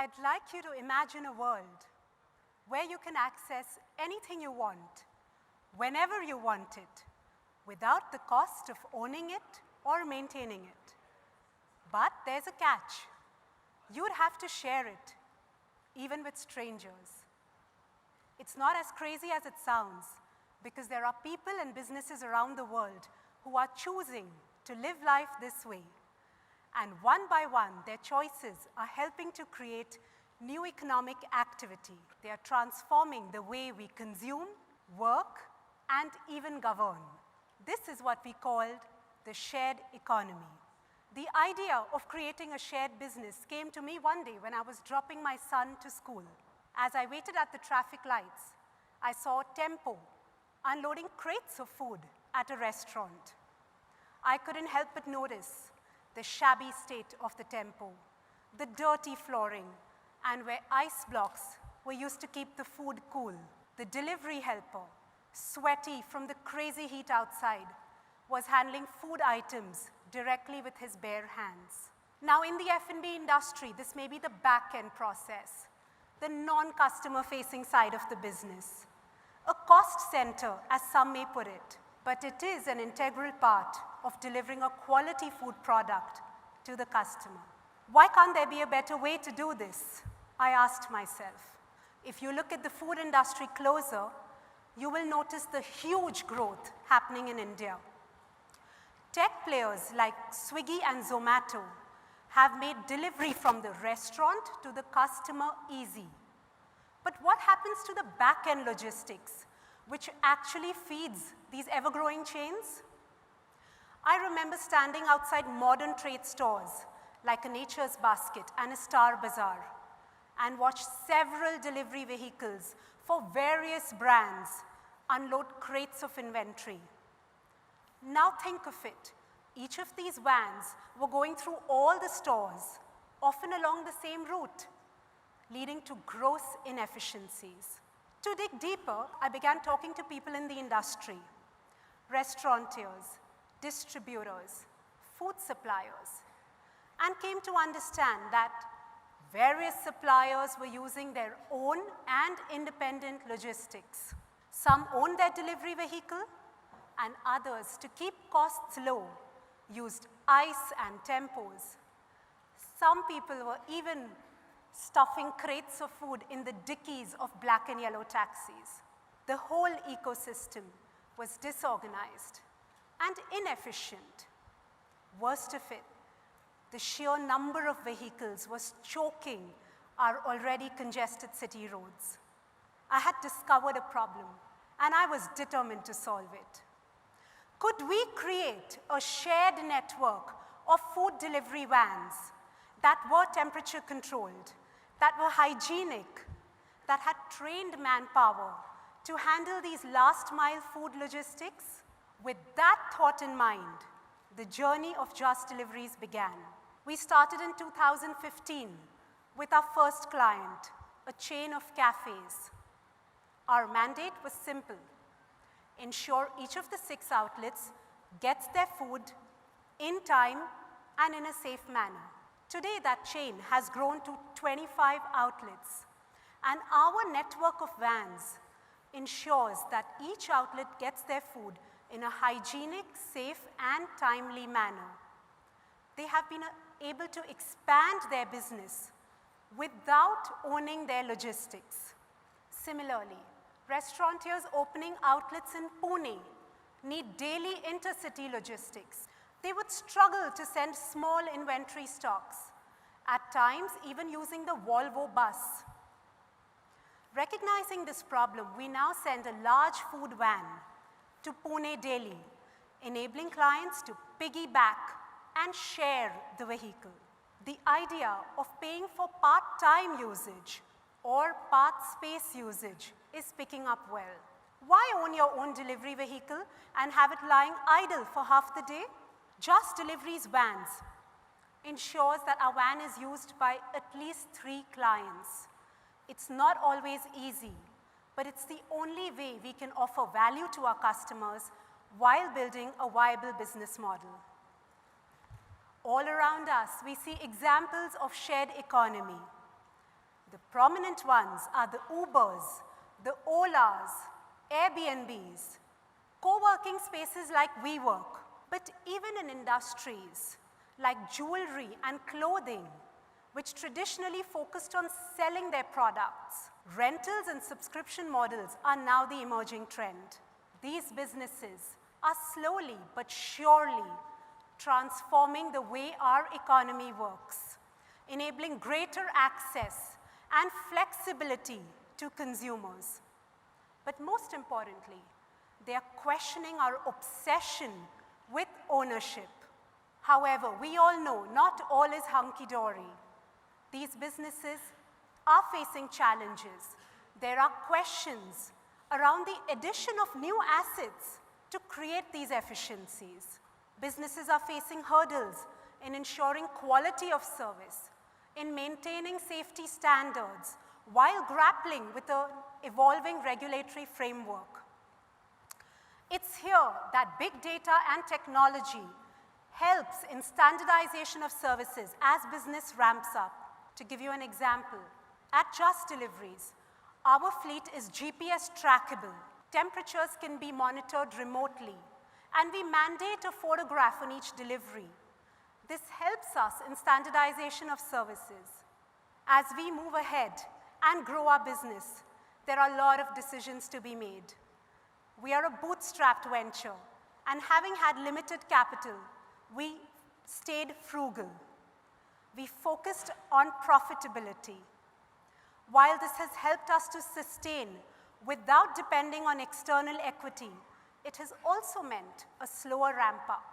I'd like you to imagine a world where you can access anything you want, whenever you want it, without the cost of owning it or maintaining it. But there's a catch. You'd have to share it, even with strangers. It's not as crazy as it sounds, because there are people and businesses around the world who are choosing to live life this way. And one by one, their choices are helping to create new economic activity. They are transforming the way we consume, work, and even govern. This is what we called the shared economy. The idea of creating a shared business came to me one day when I was dropping my son to school. As I waited at the traffic lights, I saw Tempo unloading crates of food at a restaurant. I couldn't help but notice the shabby state of the Tempo, the dirty flooring, and where ice blocks were used to keep the food cool. The delivery helper, sweaty from the crazy heat outside, was handling food items directly with his bare hands. Now in the F&B industry, this may be the back-end process, the non-customer facing side of the business, a cost center, as some may put it, but it is an integral part of delivering a quality food product to the customer. Why can't there be a better way to do this? I asked myself. If you look at the food industry closer, you will notice the huge growth happening in India. Tech players like Swiggy and Zomato have made delivery from the restaurant to the customer easy. But what happens to the back-end logistics, which actually feeds these ever-growing chains? I remember standing outside modern trade stores like a Nature's Basket and a Star Bazaar and watched several delivery vehicles for various brands unload crates of inventory. Now think of it. Each of these vans were going through all the stores, often along the same route, leading to gross inefficiencies. To dig deeper, I began talking to people in the industry, restaurateurs, distributors, food suppliers, and came to understand that various suppliers were using their own and independent logistics. Some owned their delivery vehicle, and others, to keep costs low, used ice and tempos. Some people were even stuffing crates of food in the dickies of black and yellow taxis. The whole ecosystem was disorganized and inefficient. Worst of it, the sheer number of vehicles was choking our already congested city roads. I had discovered a problem, and I was determined to solve it. Could we create a shared network of food delivery vans that were temperature controlled, that were hygienic, that had trained manpower to handle these last mile food logistics? With that thought in mind, the journey of Just Deliveries began. We started in 2015 with our first client, a chain of cafes. Our mandate was simple: ensure each of the 6 outlets gets their food in time and in a safe manner. Today, that chain has grown to 25 outlets, and our network of vans ensures that each outlet gets their food in a hygienic, safe, and timely manner. They have been able to expand their business without owning their logistics. Similarly, restaurateurs opening outlets in Pune need daily intercity logistics. They would struggle to send small inventory stocks, at times even using the Volvo bus. Recognizing this problem, we now send a large food van to Pune daily, enabling clients to piggyback and share the vehicle. The idea of paying for part-time usage or part space usage is picking up well. Why own your own delivery vehicle and have it lying idle for half the day? Just Deliveries vans ensures that our van is used by at least 3 clients. It's not always easy, but it's the only way we can offer value to our customers while building a viable business model. All around us, we see examples of shared economy. The prominent ones are the Ubers, the Olas, Airbnbs, co-working spaces like WeWork, but even in industries like jewelry and clothing, which traditionally focused on selling their products. Rentals and subscription models are now the emerging trend. These businesses are slowly but surely transforming the way our economy works, enabling greater access and flexibility to consumers. But most importantly, they are questioning our obsession with ownership. However, we all know not all is hunky-dory. These businesses are facing challenges. There are questions around the addition of new assets to create these efficiencies. Businesses are facing hurdles in ensuring quality of service, in maintaining safety standards, while grappling with an evolving regulatory framework. It's here that big data and technology helps in standardization of services as business ramps up. To give you an example, at Just Deliveries, our fleet is GPS trackable. Temperatures can be monitored remotely, and we mandate a photograph on each delivery. This helps us in standardization of services. As we move ahead and grow our business, there are a lot of decisions to be made. We are a bootstrapped venture, and having had limited capital, we stayed frugal. We focused on profitability. While this has helped us to sustain without depending on external equity, it has also meant a slower ramp up.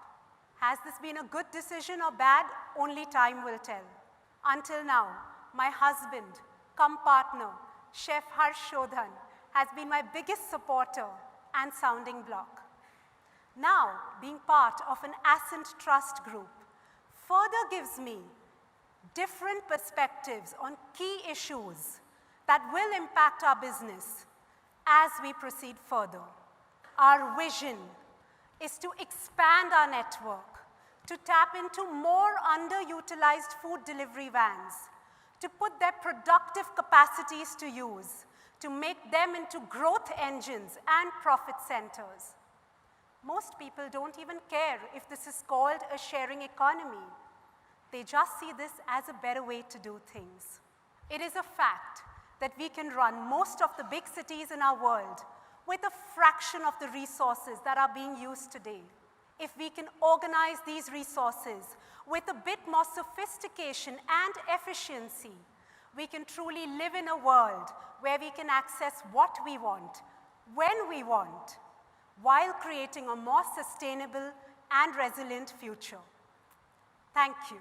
Has this been a good decision or bad? Only time will tell. Until now, my husband, cum partner, Chef Harshodhan, has been my biggest supporter and sounding block. Now, being part of an Ascent Trust group further gives me different perspectives on key issues that will impact our business as we proceed further. Our vision is to expand our network, to tap into more underutilized food delivery vans, to put their productive capacities to use, to make them into growth engines and profit centers. Most people don't even care if this is called a sharing economy. They just see this as a better way to do things. It is a fact that we can run most of the big cities in our world with a fraction of the resources that are being used today. If we can organize these resources with a bit more sophistication and efficiency, we can truly live in a world where we can access what we want, when we want, while creating a more sustainable and resilient future. Thank you.